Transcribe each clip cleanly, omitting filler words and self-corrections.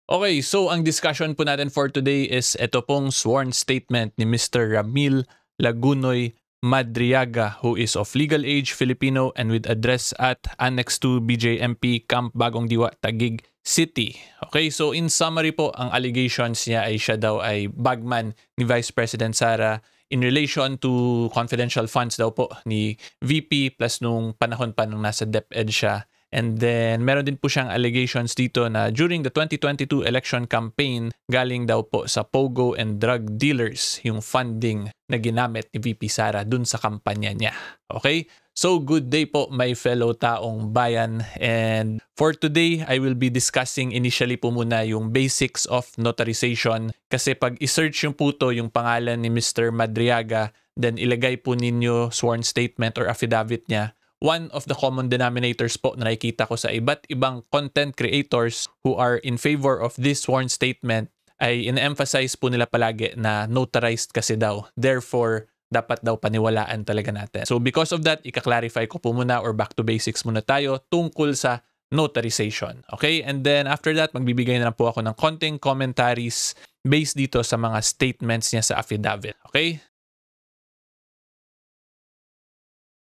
Okay, so ang discussion po natin for today is ito pong sworn statement ni Mr. Ramil Lagunoy Madriaga, who is of legal age Filipino and with address at Annex 2 BJMP Camp Bagong Diwa, Taguig City. Okay, so in summary po, ang allegations niya ay siya daw ay bagman ni Vice President Sara in relation to confidential funds daw po ni VP plus nung panahon pa nung nasa DepEd siya. And then, meron din po siyang allegations dito na during the 2022 election campaign, galing daw po sa Pogo and drug dealers yung funding na ginamit ni VP Sara dun sa kampanya niya. Okay? So, good day po my fellow taong bayan. And for today, I will be discussing initially po muna yung basics of notarization. Kasi pag isearch yung puto yung pangalan ni Mr. Madriaga, then ilagay po ninyo sworn statement or affidavit niya, one of the common denominators po na nakikita ko sa iba't ibang content creators who are in favor of this sworn statement ay in-emphasize po nila palagi na notarized kasi daw. Therefore, dapat daw paniwalaan talaga natin. So because of that, ika-clarify ko po muna or back to basics muna tayo tungkol sa notarization. Okay? And then after that, magbibigay na lang po ako ng konting commentaries based dito sa mga statements niya sa affidavit. Okay?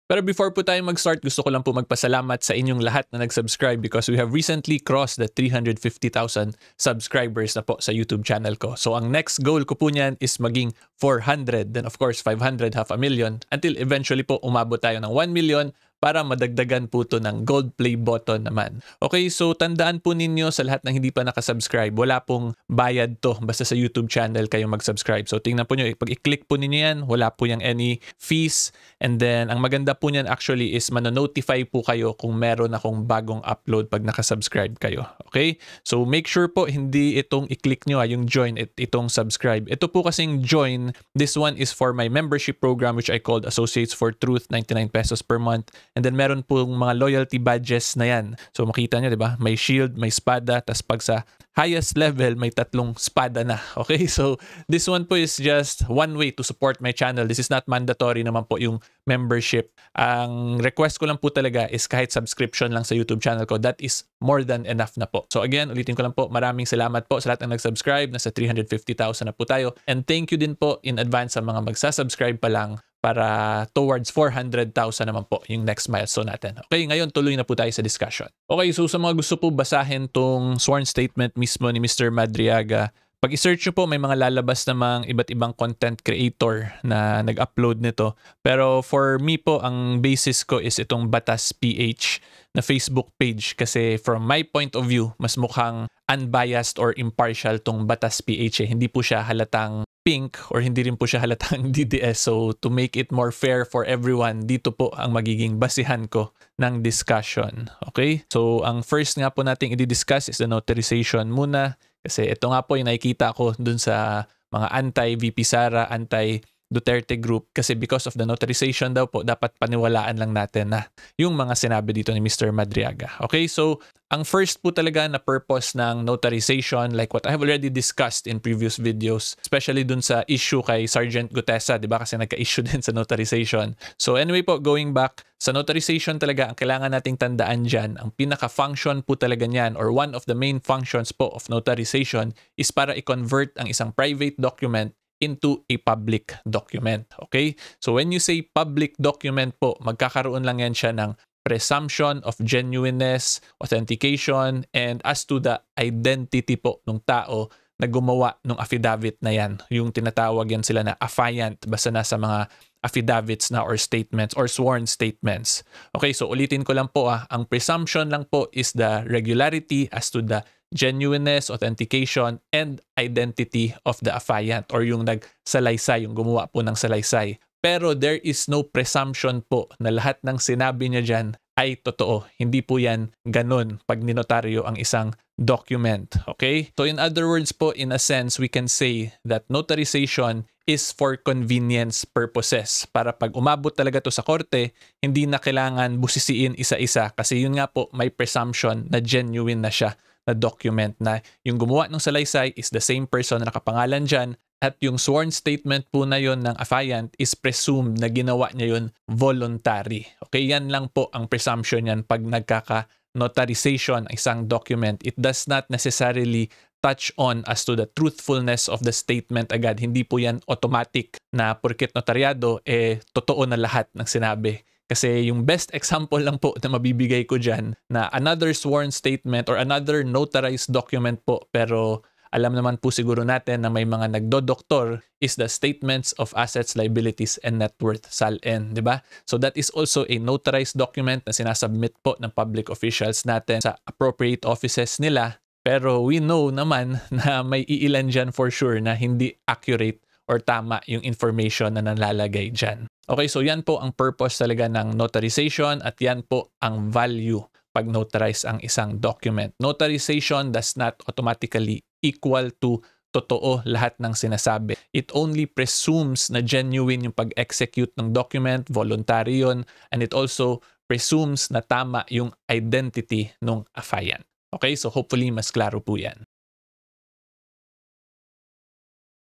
Pero before po tayo mag-start, gusto ko lang po magpasalamat sa inyong lahat na nag-subscribe because we have recently crossed the 350,000 subscribers na po sa YouTube channel ko. So ang next goal ko po niyan is maging 400, then of course 500, half a million, until eventually po umabot tayo ng 1 million para madagdagan po to ng gold play button naman. Okay, so tandaan po ninyo sa lahat ng hindi pa nakasubscribe, wala pong bayad to basta sa YouTube channel kayo mag-subscribe. So tingnan po nyo, pag i-click po ninyo yan, wala po yung any fees. And then ang maganda po niyan actually is manonotify po kayo kung meron akong bagong upload pag nakasubscribe kayo. Okay, so make sure po hindi itong i-click nyo yung join, itong subscribe. Ito po kasing join, this one is for my membership program which I called Associates for Truth, 99 pesos per month. And then meron pong mga loyalty badges na yan. So makita nyo, di ba? May shield, may espada, tas pag sa highest level, may 3 espada na. Okay? So this one po is just one way to support my channel. This is not mandatory naman po yung membership. Ang request ko lang po talaga is kahit subscription lang sa YouTube channel ko, that is more than enough na po. So again, ulitin ko lang po, maraming salamat po sa lahat ng nag-subscribe. Nasa 350,000 na po tayo. And thank you din po in advance sa mga magsasubscribe pa lang para towards 400,000 naman po yung next milestone natin. Okay, ngayon tuloy na po tayo sa discussion. Okay, so sa mga gusto po basahin tong sworn statement mismo ni Mr. Madriaga, pag i-search nyo po, may mga lalabas namang iba't ibang content creator na nag-upload nito. Pero for me po, ang basis ko is itong Batas PH na Facebook page. Kasi from my point of view, mas mukhang unbiased or impartial tong Batas PH. Hindi po siya halatang pink or hindi rin po siya halatang DDS. So to make it more fair for everyone, dito po ang magiging basihan ko ng discussion. Okay? So ang first nga po nating i-discuss is the notarization muna. Kasi ito nga po yung nakikita ko dun sa mga anti-VP Sara, anti-Duterte group. Kasi because of the notarization daw po, dapat paniwalaan lang natin na yung mga sinabi dito ni Mr. Madriaga. Okay, so ang first po talaga na purpose ng notarization, like what I have already discussed in previous videos, especially dun sa issue kay Sergeant Gutesa, di ba? Kasi nagka-issue din sa notarization. So anyway po, going back, sa notarization talaga, ang kailangan nating tandaan dyan, ang pinaka-function po talaga niyan, or one of the main functions po of notarization is para i-convert ang isang private document into a public document. Okay? So when you say public document po, magkakaroon lang yan siya ng presumption of genuineness, authentication, and as to the identity po ng tao na gumawa ng affidavit na yan. Yung tinatawag yan sila na affiant, basta nasa mga affidavits na or statements or sworn statements. Okay, so ulitin ko lang po ang presumption lang po is the regularity as to the genuineness, authentication, and identity of the affiant or yung nagsalaysay, yung gumawa po ng salaysay. Pero there is no presumption po na lahat ng sinabi niya dyan ay totoo. Hindi po yan ganun pag ninotaryo ang isang document. Okay? So in other words po, in a sense, we can say that notarization is for convenience purposes. Para pag umabot talaga to sa korte, hindi na kailangan busisiin isa-isa. Kasi yun nga po, may presumption na genuine na siya na document na yung gumawa ng salaysay is the same person na nakapangalan dyan. At yung sworn statement po na yon ng affiant is presumed na ginawa niya yun voluntary. Okay, yan lang po ang presumption yan pag nagkaka-notarization ang isang document. It does not necessarily touch on as to the truthfulness of the statement agad. Hindi po yan automatic na porket notaryado, totoo na lahat ng sinabi. Kasi yung best example lang po na mabibigay ko dyan na another sworn statement or another notarized document po, pero alam naman po siguro natin na may mga nagdodoktor, is the statements of assets, liabilities, and net worth, SALN, di ba? So that is also a notarized document na sinasubmit po ng public officials natin sa appropriate offices nila. Pero we know naman na may iilan dyan for sure na hindi accurate or tama yung information na nalalagay dyan. Okay, so yan po ang purpose talaga ng notarization at yan po ang value pag notarize ang isang document. Notarization does not automatically equal to totoo lahat ng sinasabi. It only presumes na genuine yung pag-execute ng document, voluntary yun, and it also presumes na tama yung identity ng affiant. Okay, so hopefully mas klaro po yan.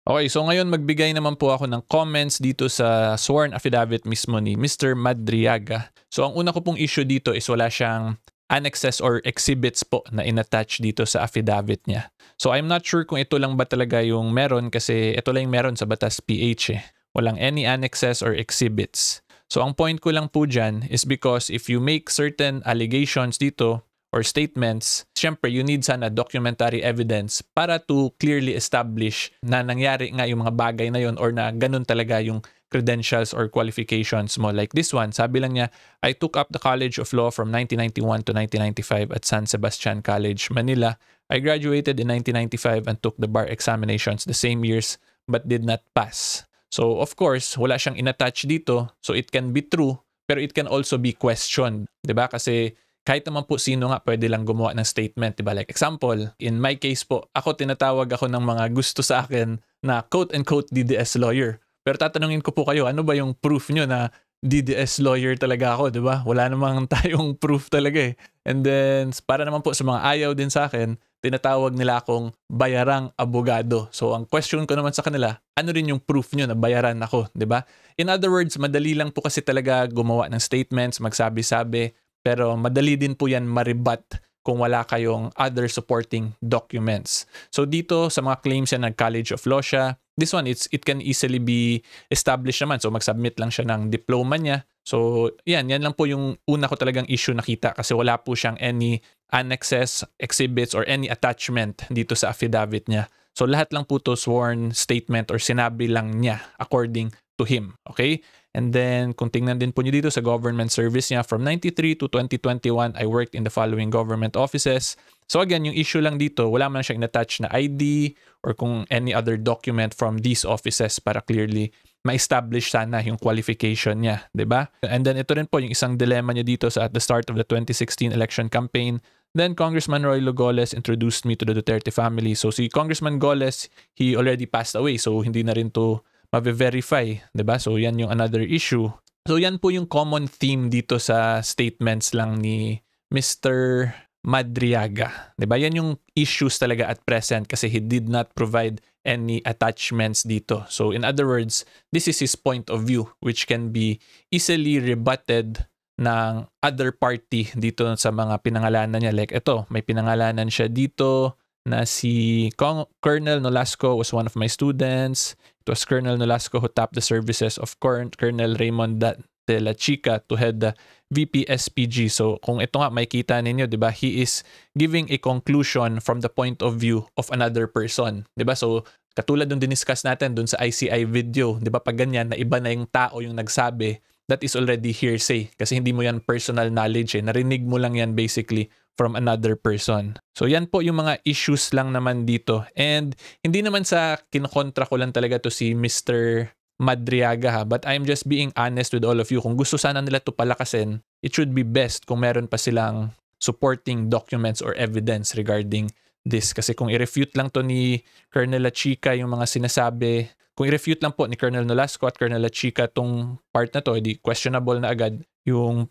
Okay, so ngayon magbigay naman po ako ng comments dito sa sworn affidavit mismo ni Mr. Madriaga. So ang una ko pong issue dito is wala siyang annexes or exhibits po na inattach dito sa affidavit niya. So I'm not sure kung ito lang ba talaga yung meron kasi ito lang yung meron sa Batas PH . Walang any annexes or exhibits. So ang point ko lang po dyan is because if you make certain allegations dito or statements, syempre you need sana documentary evidence para to clearly establish na nangyari nga yung mga bagay na yun or na ganun talaga yung credentials or qualifications mo. Like this one, sabi lang niya, I took up the College of Law from 1991 to 1995 at San Sebastian College, Manila. I graduated in 1995 and took the bar examinations the same years but did not pass. So of course, wala siyang inattach dito. So it can be true, pero it can also be questioned. Diba? Kasi kahit naman po sino nga pwede lang gumawa ng statement, diba? Like example, in my case po, tinatawag ako ng mga gusto sa akin na quote-unquote DDS lawyer. Pero tatanungin ko po kayo, ano ba yung proof nyo na DDS lawyer talaga ako, diba? Wala namang tayong proof talaga eh. And then, para naman po sa mga ayaw din sa akin, tinatawag nila akong bayarang abogado. So, ang question ko naman sa kanila, ano rin yung proof nyo na bayaran ako, diba? In other words, madali lang po kasi talaga gumawa ng statements, magsabi-sabi, pero madali din po yan maribat kung wala kayong other supporting documents. So dito sa mga claims yan ng College of Law siya, this one, it can easily be established naman. So mag-submit lang siya ng diploma niya. So yan lang po yung una ko talagang issue nakita kasi wala po siyang any annexes, exhibits, or any attachment dito sa affidavit niya. So lahat lang po to sworn statement or sinabi lang niya according to him. Okay? And then, kung tingnan din po nyo dito sa government service niya, from 93 to 2021, I worked in the following government offices. So again, yung issue lang dito, wala man siyang in-attach na ID or kung any other document from these offices para clearly ma-establish sana yung qualification niya, diba? And then ito rin po yung isang dilemma niya dito sa at the start of the 2016 election campaign. Then Congressman Roy Logoles introduced me to the Duterte family. So si Congressman Goles, he already passed away. So hindi na rin to ma-verify, diba? So yan yung another issue. So yan po yung common theme dito sa statements lang ni Mr. Madriaga. Diba? Yan yung issues talaga at present kasi he did not provide any attachments dito. So in other words, this is his point of view which can be easily rebutted ng other party dito sa mga pinangalanan niya. Like ito, may pinangalanan siya dito na si Colonel Nolasco was one of my students. It was Colonel Nolasco who tapped the services of Colonel Raymond de la Chica to head the VP-SPG. So kung ito nga makikita ninyo, 'di ba? He is giving a conclusion from the point of view of another person, 'di ba? So katulad nung diniscuss natin dun sa ICI video, 'di ba? Pag ganyan na iba na yung tao yung nagsabi, that is already hearsay kasi hindi mo yan personal knowledge eh. Narinig mo lang yan basically from another person. So yan po yung mga issues lang naman dito. And hindi naman sa kinokontra ko lang talaga to si Mr. Madriaga ha, but I'm just being honest with all of you. Kung gusto sana nila to palakasin, it should be best kung meron pa silang supporting documents or evidence regarding this. Kasi kung i-refute lang to ni Colonel La Chica yung mga sinasabi, kung i-refute lang po ni Colonel Nolasco at Colonel La Chica tong part na to, edi questionable na agad yung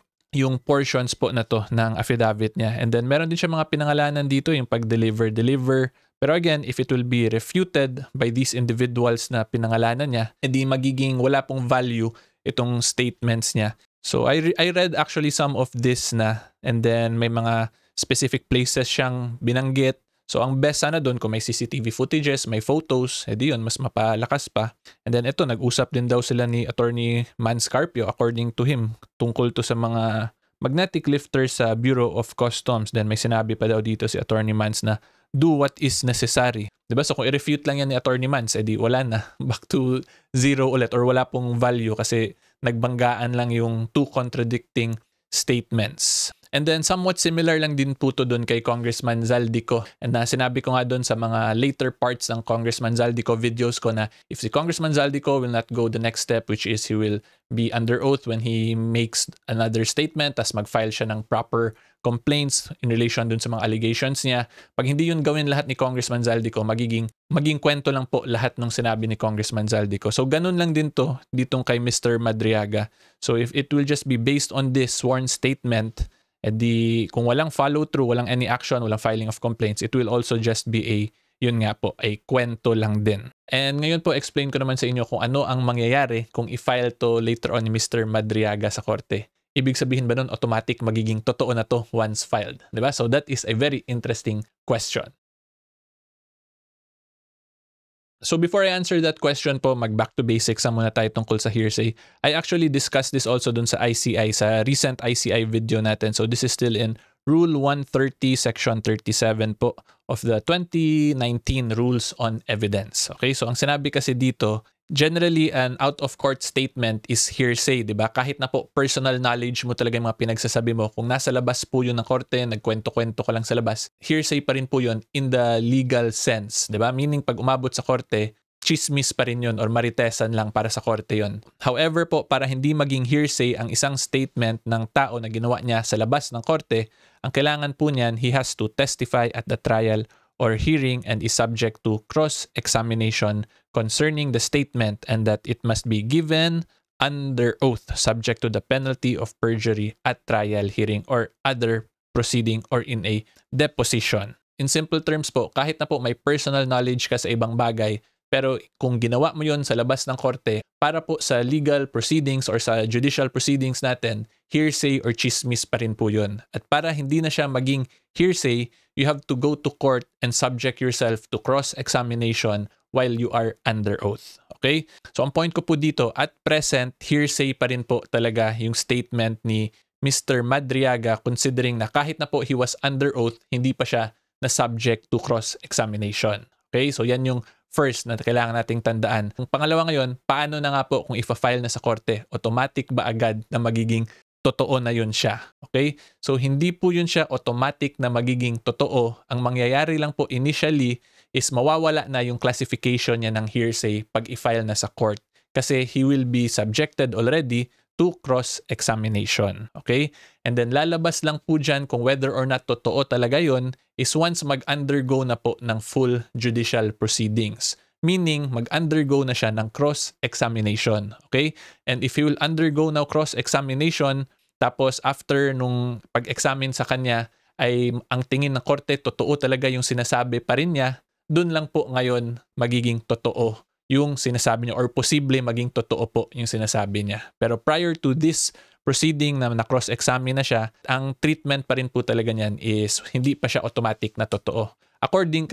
portions po na to ng affidavit niya. And then meron din siya mga pinangalanan dito, yung pag-deliver. Pero again, if it will be refuted by these individuals na pinangalanan niya, edi magiging wala pong value itong statements niya. So I read actually some of this na, and then may mga specific places siyang binanggit. So ang best sana doon kung may CCTV footages, may photos, edi yun, mas mapalakas pa. And then ito, nag-usap din daw sila ni Attorney Mans Carpio according to him tungkol to sa mga magnetic lifters sa Bureau of Customs. Then may sinabi pa daw dito si Attorney Mans na do what is necessary. Diba? So kung i-refute lang yan ni Attorney Mans, edi wala na. Back to zero ulit or wala pong value kasi nagbanggaan lang yung two contradicting statements. And then somewhat similar lang din po to doon kay Congressman Zaldico. And sinabi ko nga doon sa mga later parts ng Congressman Zaldico videos ko na if si Congressman Zaldico will not go the next step, which is he will be under oath when he makes another statement, tas mag-file siya ng proper complaints in relation dun sa mga allegations niya. Pag hindi yun gawin lahat ni Congressman Zaldico, maging kwento lang po lahat ng sinabi ni Congressman Zaldico. So ganun lang din to ditong kay Mr. Madriaga. So if it will just be based on this sworn statement, edi kung walang follow through, walang any action, walang filing of complaints, it will also just be yun nga po, ay kwento lang din. And ngayon po, explain ko naman sa inyo kung ano ang mangyayari kung i-file to later on ni Mr. Madriaga sa korte. Ibig sabihin ba nun automatic magiging totoo na to once filed? Diba? So that is a very interesting question. So before I answer that question po, mag-back to basics na muna tayo tungkol sa hearsay. I actually discussed this also dun sa ICI, sa recent ICI video natin. So this is still in Rule 130, Section 37 po of the 2019 Rules on Evidence. Okay, so ang sinabi kasi dito, generally an out-of-court statement is hearsay, di ba? Kahit na po personal knowledge mo talaga yung mga pinagsasabi mo, kung nasa labas po yun ng korte, nagkwento-kwento ka lang sa labas, hearsay pa rin po yun in the legal sense, di ba? Meaning pag umabot sa korte, chismis pa rin yun or maritesan lang para sa korte yun. However po, para hindi maging hearsay ang isang statement ng tao na ginawa niya sa labas ng korte, ang kailangan po niyan, he has to testify at the trial or hearing and is subject to cross-examination concerning the statement and that it must be given under oath subject to the penalty of perjury at trial, hearing, or other proceeding or in a deposition. In simple terms po, kahit na po may personal knowledge ka sa ibang bagay, pero kung ginawa mo yon sa labas ng korte, para po sa legal proceedings or sa judicial proceedings natin, hearsay or chismis pa rin po yun. At para hindi na siya maging hearsay, you have to go to court and subject yourself to cross-examination while you are under oath. Okay? So ang point ko po dito, at present, hearsay pa rin po talaga yung statement ni Mr. Madriaga considering na kahit na po he was under oath, hindi pa siya na subject to cross-examination. Okay? So yan yung first na kailangan nating tandaan. Ang pangalawa ngayon, paano na nga po kung ifa-file na sa korte? Automatic ba agad na magiging totoo na yun siya? Okay? So hindi po yun siya automatic na magiging totoo. Ang mangyayari lang po initially is mawawala na yung classification niya ng hearsay pag i-file na sa court. Kasi he will be subjected already to cross-examination. Okay? And then lalabas lang po dyan kung whether or not totoo talaga yun is once mag-undergo na po ng full judicial proceedings. Meaning, mag-undergo na siya ng cross-examination. Okay? And if he will undergo now cross-examination, tapos after nung pag-examine sa kanya, ay ang tingin ng korte, totoo talaga yung sinasabi pa rin niya, dun lang po ngayon magiging totoo yung sinasabi niya or posible maging totoo po yung sinasabi niya. Pero prior to this proceeding na cross-examine na siya, ang treatment pa rin po talaga niyan is hindi pa siya automatic na totoo. According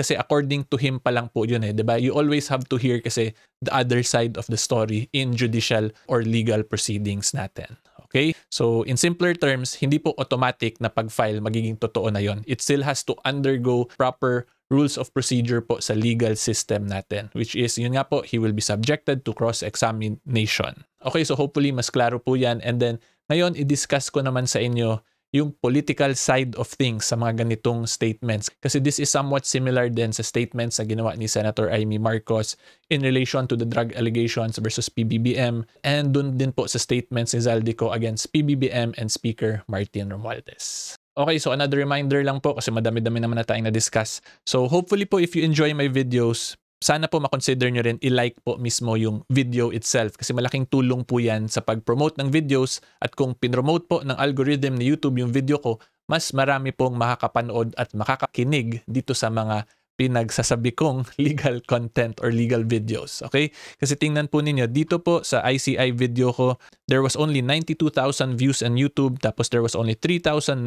to him pa lang po yun eh, diba? You always have to hear kasi the other side of the story in judicial or legal proceedings natin. Okay? So in simpler terms, hindi po automatic na pag-file magiging totoo na yon. It still has to undergo proper rules of procedure po sa legal system natin, which is, yun nga po, he will be subjected to cross-examination. Okay, so hopefully mas klaro po yan. And then, ngayon, i-discuss ko naman sa inyo yung political side of things sa mga ganitong statements. Kasi this is somewhat similar din sa statements na ginawa ni Senator Amy Marcos in relation to the drug allegations versus PBBM, and dun din po sa statements ni Zaldico against PBBM and Speaker Martin Romualdez. Okay, so another reminder lang po kasi madami-dami naman na tayong na-discuss. So hopefully po if you enjoy my videos, sana po makonsider nyo rin i-like po mismo yung video itself kasi malaking tulong po yan sa pag-promote ng videos, at kung pinromote po ng algorithm ni YouTube yung video ko, mas marami pong makakapanood at makakakinig dito sa mga pinagsasabi kong legal content or legal videos. Okay? Kasi tingnan po ninyo, dito po sa ICI video ko, there was only 92,000 views on YouTube, tapos there was only 3,900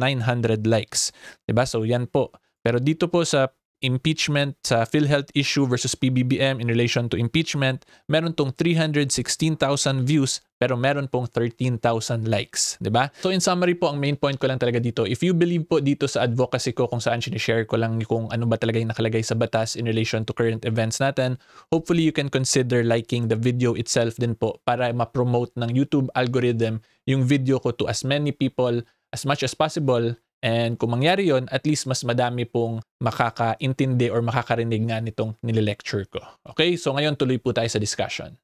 likes. Diba? So yan po. Pero dito po sa impeachment sa PhilHealth issue versus PBBM in relation to impeachment, meron tong 316,000 views pero meron pong 13,000 likes, 'di ba? So in summary po, ang main point ko lang talaga dito, if you believe po dito sa advocacy ko kung saan sinishare ko lang kung ano ba talaga yung nakalagay sa batas in relation to current events natin, hopefully you can consider liking the video itself din po para ma-promote ng YouTube algorithm yung video ko to as many people as much as possible. And kung mangyari yon, at least mas madami pong makakaintindi or makakarinig nga nitong nililecture ko. Okay? So ngayon tuloy po tayo sa discussion.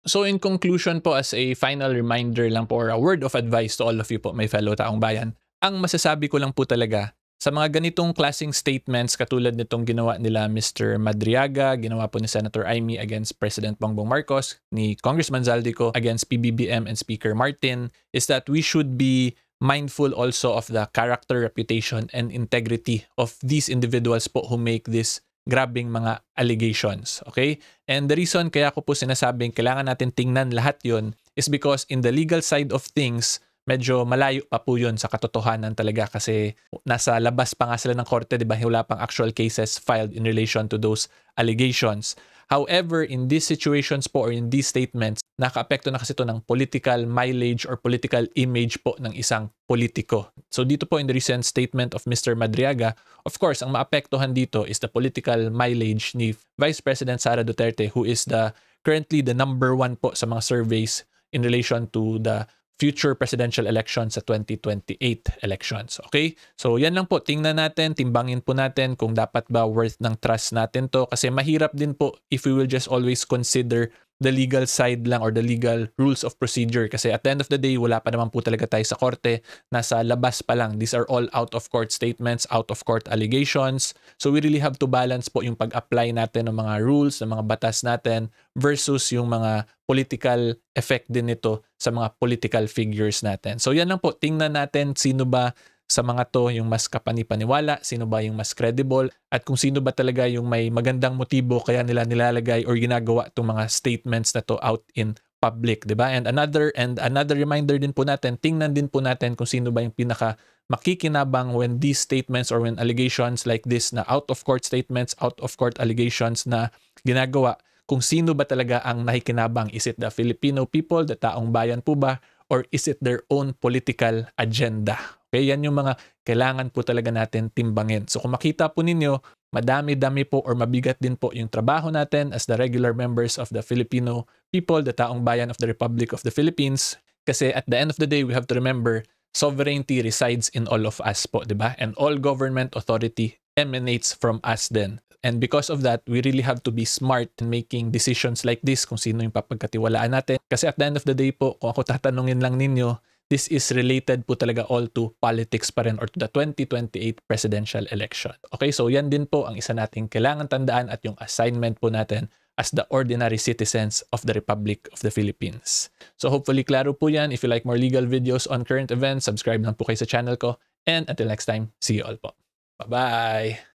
So in conclusion po, as a final reminder lang po or a word of advice to all of you po, my fellow taong bayan, ang masasabi ko lang po talaga, sa mga ganitong klaseng statements katulad nitong ginawa nila Mr. Madriaga, ginawa po ni Senator Amy against President Bongbong Marcos, ni Congressman Zaldico against PBBM and Speaker Martin, is that we should be mindful also of the character, reputation, and integrity of these individuals po who make this grabing mga allegations, okay? And the reason kaya ko po sinasabing kailangan natin tingnan lahat yon is because in the legal side of things, medyo malayo pa po yun sa katotohanan talaga kasi nasa labas pa nga sila ng korte, di ba? Wala pang actual cases filed in relation to those allegations. However, in these situations po or in these statements, naka-apekto na kasi ito ng political mileage or political image po ng isang politiko. So dito po in the recent statement of Mr. Madriaga, of course, ang maapektuhan dito is the political mileage ni Vice President Sara Duterte, who is currently the number 1 po sa mga surveys in relation to the future presidential elections sa 2028 elections. Okay? So yan lang po, tingnan natin, timbangin po natin kung dapat ba worth ng trust natin to kasi mahirap din po if we will just always consider the legal side lang or the legal rules of procedure kasi at the end of the day, wala pa naman po talaga tayo sa korte, nasa labas pa lang. These are all out of court statements, out of court allegations. So we really have to balance po yung pag-apply natin ng mga rules, ng mga batas natin versus yung mga political effect din nito sa mga political figures natin. So yan lang po, tingnan natin sino ba sa mga to yung mas kapani-paniwala, sino ba yung mas credible, at kung sino ba talaga yung may magandang motibo kaya nila nilalagay or ginagawa itong mga statements na to out in public, 'di ba? And another reminder din po natin, tingnan din po natin kung sino ba yung pinaka makikinabang when these statements or when allegations like this na out of court statements, out of court allegations na ginagawa, kung sino ba talaga ang nakikinabang. Is it the Filipino people, the taong bayan po ba, or is it their own political agenda? Okay, yan yung mga kailangan po talaga natin timbangin. So kung makita po ninyo, madami-dami po or mabigat din po yung trabaho natin as the regular members of the Filipino people, the taong bayan of the Republic of the Philippines. Kasi at the end of the day, we have to remember, sovereignty resides in all of us po, di ba? And all government authority emanates from us then. And because of that, we really have to be smart in making decisions like this kung sino yung papagkatiwalaan natin. Kasi at the end of the day po, kung ako tatanungin lang ninyo, this is related po talaga all to politics pa rin or to the 2028 presidential election. Okay, so yan din po ang isa nating kailangan tandaan at yung assignment po natin as the ordinary citizens of the Republic of the Philippines. So hopefully klaro po yan. If you like more legal videos on current events, subscribe lang po kayo sa channel ko. And until next time, see you all po. Bye-bye!